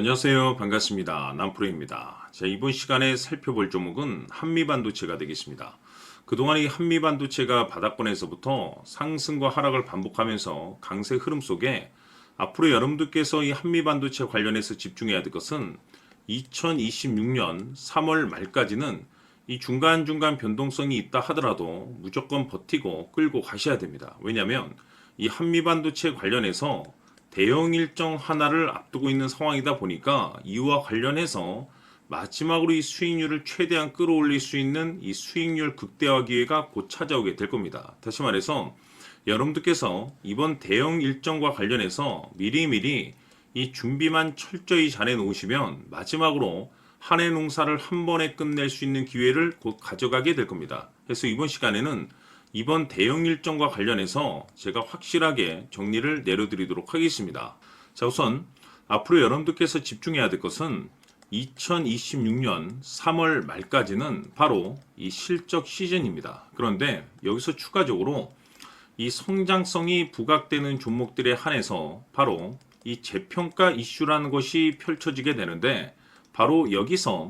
안녕하세요. 반갑습니다. 남프로입니다. 자, 이번 시간에 살펴볼 종목은 한미반도체가 되겠습니다. 그동안 이 한미반도체가 바닥권에서부터 상승과 하락을 반복하면서 강세 흐름 속에 앞으로 여러분들께서 이 한미반도체 관련해서 집중해야 될 것은 2026년 3월 말까지는 이 중간중간 변동성이 있다 하더라도 무조건 버티고 끌고 가셔야 됩니다. 왜냐하면 이 한미반도체 관련해서 대형 일정 하나를 앞두고 있는 상황이다 보니까 이와 관련해서 마지막으로 이 수익률을 최대한 끌어올릴 수 있는 이 수익률 극대화 기회가 곧 찾아오게 될 겁니다. 다시 말해서 여러분들께서 이번 대형 일정과 관련해서 미리미리 이 준비만 철저히 잘해 놓으시면 마지막으로 한 해 농사를 한 번에 끝낼 수 있는 기회를 곧 가져가게 될 겁니다. 그래서 이번 시간에는 이번 대형 일정과 관련해서 제가 확실하게 정리를 내려드리도록 하겠습니다. 자, 우선 앞으로 여러분들께서 집중해야 될 것은 2026년 3월 말까지는 바로 이 실적 시즌입니다. 그런데 여기서 추가적으로 이 성장성이 부각되는 종목들에 한해서 바로 이 재평가 이슈라는 것이 펼쳐지게 되는데, 바로 여기서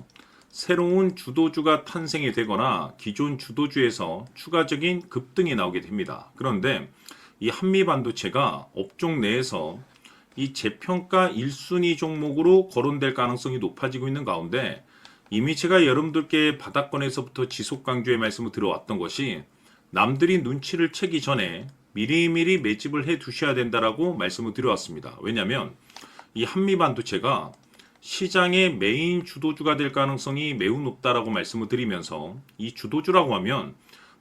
새로운 주도주가 탄생이 되거나 기존 주도주에서 추가적인 급등이 나오게 됩니다. 그런데 이 한미반도체가 업종 내에서 이 재평가 1순위 종목으로 거론될 가능성이 높아지고 있는 가운데, 이미 제가 여러분들께 바닥권에서부터 지속 강조의 말씀을 드려왔던 것이 남들이 눈치를 채기 전에 미리미리 매집을 해 두셔야 된다라고 말씀을 드려왔습니다. 왜냐하면 이 한미반도체가 시장의 메인 주도주가 될 가능성이 매우 높다라고 말씀을 드리면서, 이 주도주라고 하면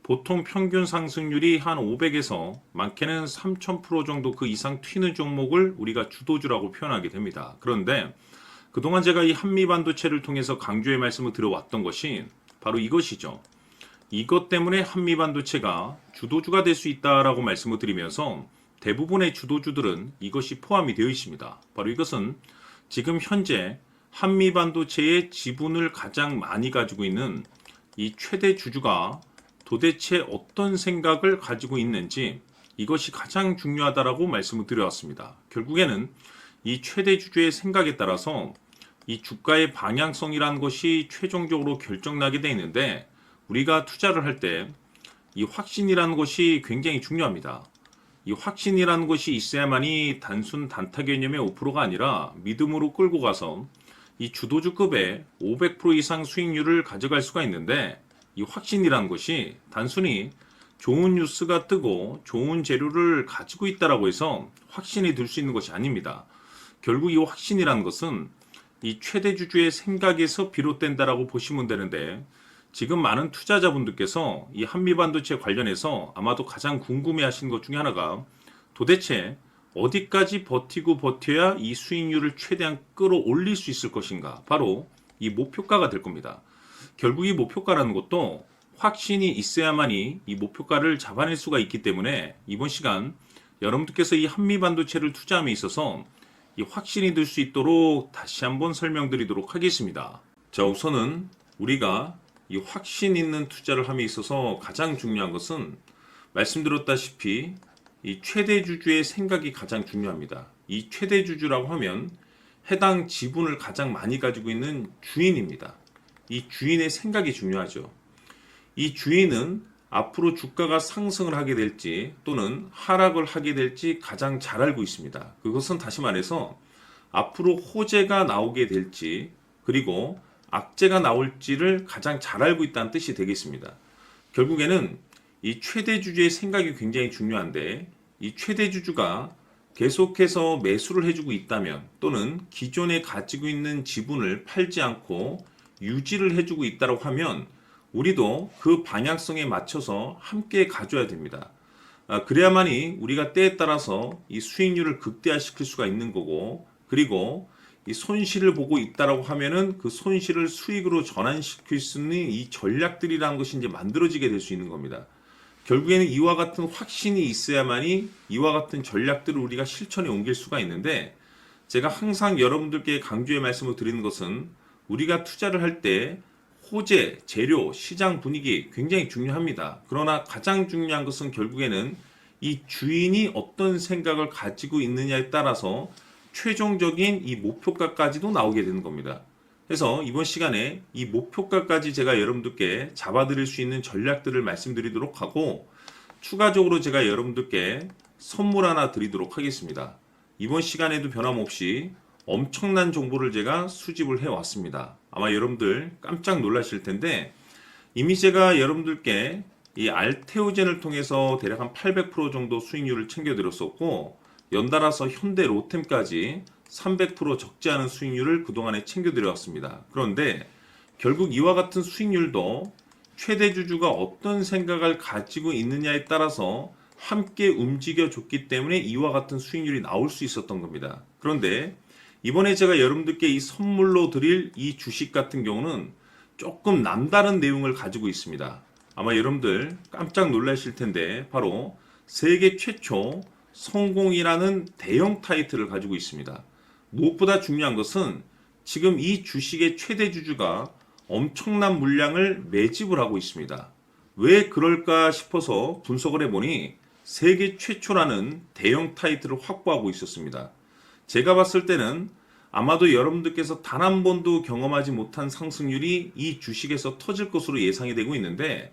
보통 평균 상승률이 한 500에서 많게는 3000% 정도 그 이상 튀는 종목을 우리가 주도주라고 표현하게 됩니다. 그런데 그동안 제가 이 한미반도체를 통해서 강조의 말씀을 드려왔던 것이 바로 이것이죠. 이것 때문에 한미반도체가 주도주가 될 수 있다라고 말씀을 드리면서 대부분의 주도주들은 이것이 포함이 되어 있습니다. 바로 이것은 지금 현재 한미반도체의 지분을 가장 많이 가지고 있는 이 최대 주주가 도대체 어떤 생각을 가지고 있는지, 이것이 가장 중요하다라고 말씀을 드려왔습니다. 결국에는 이 최대 주주의 생각에 따라서 이 주가의 방향성이라는 것이 최종적으로 결정나게 되어 있는데, 우리가 투자를 할 때 이 확신이라는 것이 굉장히 중요합니다. 이 확신이라는 것이 있어야만이 단순 단타 개념의 5%가 아니라 믿음으로 끌고 가서 이 주도주급의 500% 이상 수익률을 가져갈 수가 있는데, 이 확신이라는 것이 단순히 좋은 뉴스가 뜨고 좋은 재료를 가지고 있다라고 해서 확신이 들 수 있는 것이 아닙니다. 결국 이 확신이라는 것은 이 최대 주주의 생각에서 비롯된다라고 보시면 되는데, 지금 많은 투자자분들께서 이 한미반도체 관련해서 아마도 가장 궁금해 하시는 것 중에 하나가 도대체 어디까지 버티고 버텨야 이 수익률을 최대한 끌어올릴 수 있을 것인가, 바로 이 목표가가 될 겁니다. 결국 이 목표가라는 것도 확신이 있어야만이 이 목표가를 잡아낼 수가 있기 때문에 이번 시간 여러분들께서 이 한미반도체를 투자함에 있어서 이 확신이 들 수 있도록 다시 한번 설명드리도록 하겠습니다. 자, 우선은 우리가 이 확신 있는 투자를 함에 있어서 가장 중요한 것은 말씀드렸다시피 이 최대 주주의 생각이 가장 중요합니다. 이 최대 주주라고 하면 해당 지분을 가장 많이 가지고 있는 주인입니다. 이 주인의 생각이 중요하죠. 이 주인은 앞으로 주가가 상승을 하게 될지 또는 하락을 하게 될지 가장 잘 알고 있습니다. 그것은 다시 말해서 앞으로 호재가 나오게 될지 그리고 악재가 나올지를 가장 잘 알고 있다는 뜻이 되겠습니다. 결국에는 이 최대 주주의 생각이 굉장히 중요한데, 이 최대 주주가 계속해서 매수를 해주고 있다면 또는 기존에 가지고 있는 지분을 팔지 않고 유지를 해주고 있다고 하면 우리도 그 방향성에 맞춰서 함께 가져야 됩니다. 그래야만이 우리가 때에 따라서 이 수익률을 극대화시킬 수가 있는 거고, 그리고 이 손실을 보고 있다라고 하면은 그 손실을 수익으로 전환시킬 수 있는 이 전략들이라는 것이 이제 만들어지게 될 수 있는 겁니다. 결국에는 이와 같은 확신이 있어야만이 이와 같은 전략들을 우리가 실천에 옮길 수가 있는데, 제가 항상 여러분들께 강조의 말씀을 드리는 것은 우리가 투자를 할 때 호재, 재료, 시장 분위기 굉장히 중요합니다. 그러나 가장 중요한 것은 결국에는 이 주인이 어떤 생각을 가지고 있느냐에 따라서 최종적인 이 목표가까지도 나오게 되는 겁니다. 그래서 이번 시간에 이 목표가까지 제가 여러분들께 잡아드릴 수 있는 전략들을 말씀드리도록 하고, 추가적으로 제가 여러분들께 선물 하나 드리도록 하겠습니다. 이번 시간에도 변함없이 엄청난 정보를 제가 수집을 해왔습니다. 아마 여러분들 깜짝 놀라실 텐데, 이미 제가 여러분들께 이 알테오젠을 통해서 대략 한 800% 정도 수익률을 챙겨드렸었고, 연달아서 현대 로템까지 300% 적지 않은 수익률을 그동안에 챙겨드려왔습니다. 그런데 결국 이와 같은 수익률도 최대 주주가 어떤 생각을 가지고 있느냐에 따라서 함께 움직여줬기 때문에 이와 같은 수익률이 나올 수 있었던 겁니다. 그런데 이번에 제가 여러분들께 이 선물로 드릴 이 주식 같은 경우는 조금 남다른 내용을 가지고 있습니다. 아마 여러분들 깜짝 놀라실 텐데, 바로 세계 최초 성공이라는 대형 타이틀을 가지고 있습니다. 무엇보다 중요한 것은 지금 이 주식의 최대 주주가 엄청난 물량을 매집을 하고 있습니다. 왜 그럴까 싶어서 분석을 해보니 세계 최초라는 대형 타이틀을 확보하고 있었습니다. 제가 봤을 때는 아마도 여러분들께서 단 한 번도 경험하지 못한 상승률이 이 주식에서 터질 것으로 예상이 되고 있는데,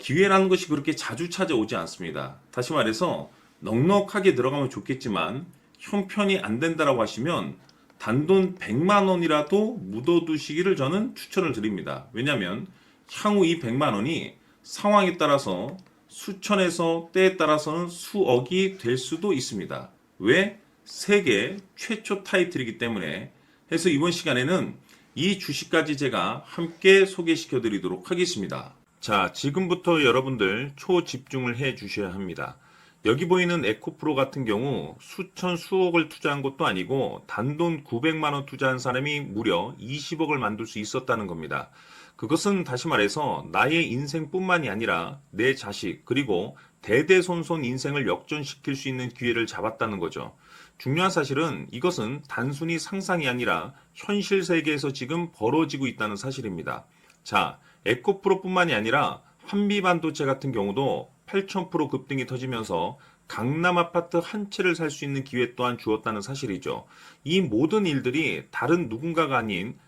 기회라는 것이 그렇게 자주 찾아오지 않습니다. 다시 말해서 넉넉하게 들어가면 좋겠지만 형편이 안 된다라고 하시면 단돈 100만 원이라도 묻어두시기를 저는 추천을 드립니다. 왜냐하면 향후 이 100만 원이 상황에 따라서 수천에서 때에 따라서는 수억이 될 수도 있습니다. 왜? 세계 최초 타이틀이기 때문에. 해서 이번 시간에는 이 주식까지 제가 함께 소개시켜 드리도록 하겠습니다. 자, 지금부터 여러분들 초집중을 해 주셔야 합니다. 여기 보이는 에코프로 같은 경우 수천 수억을 투자한 것도 아니고 단돈 900만 원 투자한 사람이 무려 20억을 만들 수 있었다는 겁니다. 그것은 다시 말해서 나의 인생뿐만이 아니라 내 자식 그리고 대대손손 인생을 역전시킬 수 있는 기회를 잡았다는 거죠. 중요한 사실은 이것은 단순히 상상이 아니라 현실 세계에서 지금 벌어지고 있다는 사실입니다. 자, 에코프로뿐만이 아니라 한미반도체 같은 경우도 8,000% 급등이 터지면서 강남 아파트 한 채를 살 수 있는 기회 또한 주었다는 사실이죠. 이 모든 일들이 다른 누군가가 아닌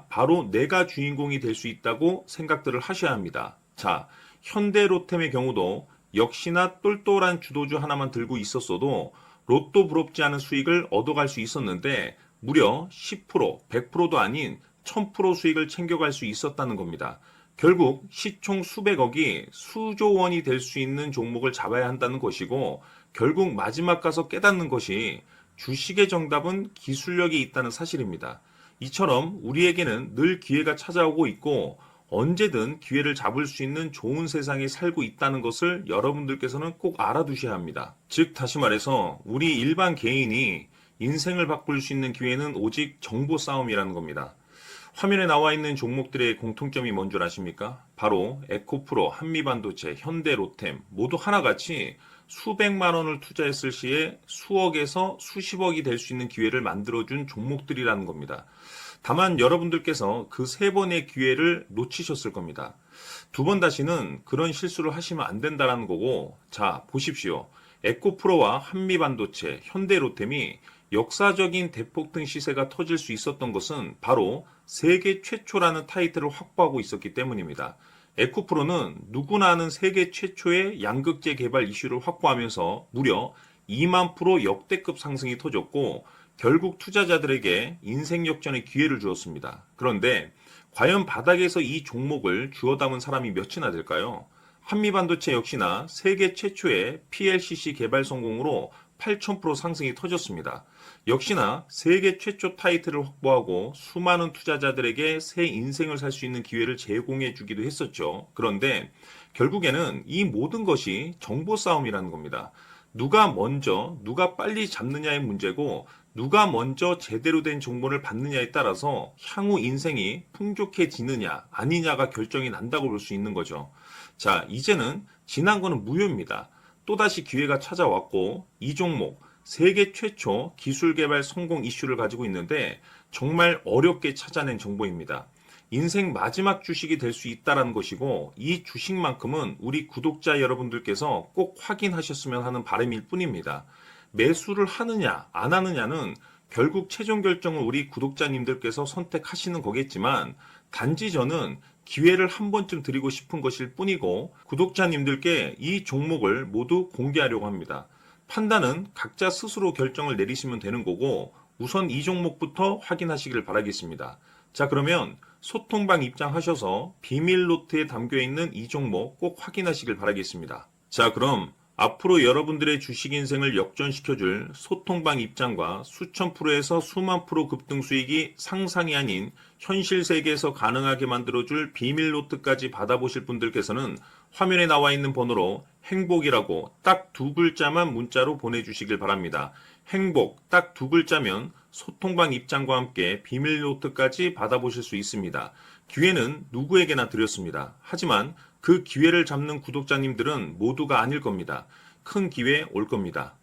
바로 내가 주인공이 될 수 있다고 생각들을 하셔야 합니다. 자, 현대로템의 경우도 역시나 똘똘한 주도주 하나만 들고 있었어도 로또 부럽지 않은 수익을 얻어갈 수 있었는데 무려 10%, 100%도 아닌 1000% 수익을 챙겨갈 수 있었다는 겁니다. 결국 시총 수백억이 수조 원이 될 수 있는 종목을 잡아야 한다는 것이고, 결국 마지막 가서 깨닫는 것이 주식의 정답은 기술력이 있다는 사실입니다. 이처럼 우리에게는 늘 기회가 찾아오고 있고 언제든 기회를 잡을 수 있는 좋은 세상에 살고 있다는 것을 여러분들께서는 꼭 알아두셔야 합니다. 즉 다시 말해서 우리 일반 개인이 인생을 바꿀 수 있는 기회는 오직 정보 싸움이라는 겁니다. 화면에 나와 있는 종목들의 공통점이 뭔 줄 아십니까? 바로 에코프로, 한미반도체, 현대로템 모두 하나같이 수백만 원을 투자했을 시에 수억에서 수십억이 될 수 있는 기회를 만들어준 종목들이라는 겁니다. 다만 여러분들께서 그 세 번의 기회를 놓치셨을 겁니다. 두 번 다시는 그런 실수를 하시면 안 된다는 거고, 자 보십시오. 에코프로와 한미반도체, 현대로템이 역사적인 대폭등 시세가 터질 수 있었던 것은 바로 세계 최초라는 타이틀을 확보하고 있었기 때문입니다. 에코프로는 누구나 아는 세계 최초의 양극재 개발 이슈를 확보하면서 무려 2만 프로 역대급 상승이 터졌고 결국 투자자들에게 인생 역전의 기회를 주었습니다. 그런데 과연 바닥에서 이 종목을 주워 담은 사람이 몇이나 될까요? 한미반도체 역시나 세계 최초의 PLCC 개발 성공으로 8,000% 상승이 터졌습니다. 역시나 세계 최초 타이틀을 확보하고 수많은 투자자들에게 새 인생을 살 수 있는 기회를 제공해 주기도 했었죠. 그런데 결국에는 이 모든 것이 정보 싸움이라는 겁니다. 누가 먼저, 누가 빨리 잡느냐의 문제고 누가 먼저 제대로 된 정보를 받느냐에 따라서 향후 인생이 풍족해지느냐 아니냐가 결정이 난다고 볼 수 있는 거죠. 자, 이제는 지난 거는 무효입니다. 또다시 기회가 찾아왔고 이 종목 세계 최초 기술 개발 성공 이슈를 가지고 있는데 정말 어렵게 찾아낸 정보입니다. 인생 마지막 주식이 될 수 있다는 것이고 이 주식만큼은 우리 구독자 여러분들께서 꼭 확인하셨으면 하는 바람일 뿐입니다. 매수를 하느냐 안 하느냐는 결국 최종 결정을 우리 구독자님들께서 선택하시는 거겠지만, 단지 저는 기회를 한 번쯤 드리고 싶은 것일 뿐이고, 구독자님들께 이 종목을 모두 공개하려고 합니다. 판단은 각자 스스로 결정을 내리시면 되는 거고, 우선 이 종목부터 확인하시길 바라겠습니다. 자, 그러면 소통방 입장하셔서 비밀 노트에 담겨 있는 이 종목 꼭 확인하시길 바라겠습니다. 자, 그럼 앞으로 여러분들의 주식 인생을 역전시켜줄 소통방 입장과 수천 프로에서 수만 프로 급등 수익이 상상이 아닌 현실 세계에서 가능하게 만들어줄 비밀 노트까지 받아보실 분들께서는 화면에 나와 있는 번호로 행복이라고 딱 두 글자만 문자로 보내주시길 바랍니다. 행복 딱 두 글자면 소통방 입장과 함께 비밀 노트까지 받아보실 수 있습니다. 기회는 누구에게나 드렸습니다. 하지만 그 기회를 잡는 구독자님들은 모두가 아닐 겁니다. 큰 기회 올 겁니다.